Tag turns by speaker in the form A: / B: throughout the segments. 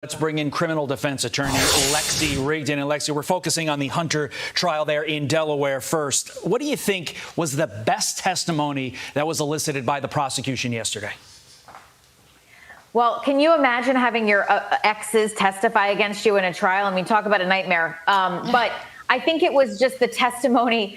A: Let's bring in criminal defense attorney Lexi Rigdon. And Lexi, we're focusing on the Hunter trial there in Delaware first. What do you think was the best testimony that was elicited by the prosecution yesterday?
B: Well, can you imagine having your exes testify against you in a trial? I mean, talk about a nightmare. But I think it was just the testimony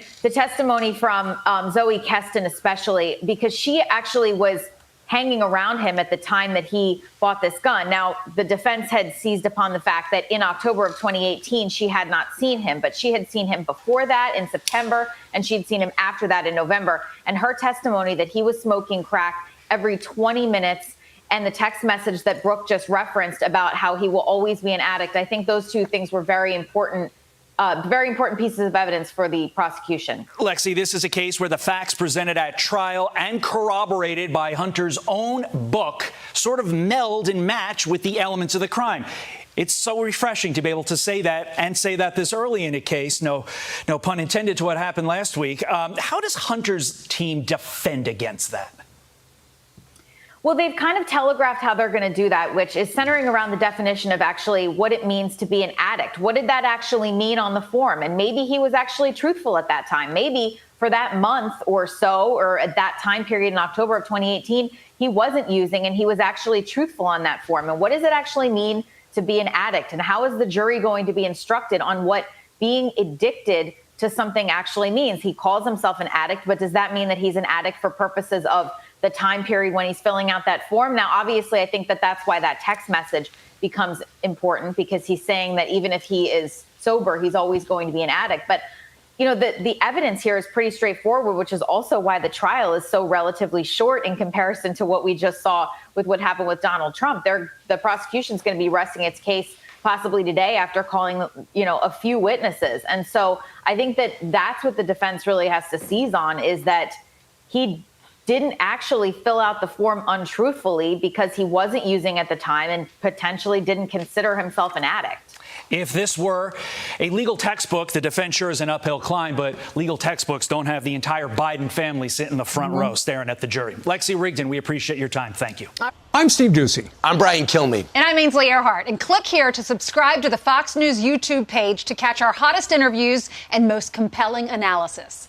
B: from Zoe Keston, especially because she actually was hanging around him at the time that he bought this gun. Now, the defense had seized upon the fact that in October of 2018, she had not seen him, but she had seen him before that in September, and she'd seen him after that in November. And her testimony that he was smoking crack every 20 minutes and the text message that Brooke just referenced about how he will always be an addict, I think those two things were very important pieces of evidence for the prosecution.
A: Lexi, this is a case where the facts presented at trial and corroborated by Hunter's own book sort of meld and match with the elements of the crime. It's so refreshing to be able to say that and say that this early in a case. No pun intended to what happened last week. How does Hunter's team defend against that?
B: Well, they've kind of telegraphed how they're going to do that, which is centering around the definition of actually what it means to be an addict. What did that actually mean on the form? And maybe he was actually truthful at that time. Maybe for that month or so, or at that time period in October of 2018, he wasn't using and he was actually truthful on that form. And what does it actually mean to be an addict? And how is the jury going to be instructed on what being addicted to something actually means? He calls himself an addict, but does that mean that he's an addict for purposes of the time period when he's filling out that form? Now, obviously, I think that that's why that text message becomes important, because he's saying that even if he is sober, he's always going to be an addict. But, you know, the evidence here is pretty straightforward, which is also why the trial is so relatively short in comparison to what we just saw with what happened with Donald Trump. The prosecution's going to be resting its case possibly today after calling, a few witnesses. And so I think that that's what the defense really has to seize on, is that he didn't actually fill out the form untruthfully because he wasn't using at the time and potentially didn't consider himself an addict.
A: If this were a legal textbook, the defense sure is an uphill climb, but legal textbooks don't have the entire Biden family sitting in the front row staring at the jury. Lexi Rigdon, we appreciate your time. Thank you.
C: I'm Steve Doocy.
D: I'm Brian Kilmeade.
E: And I'm Ainsley Earhart. And click here to subscribe to the Fox News YouTube page to catch our hottest interviews and most compelling analysis.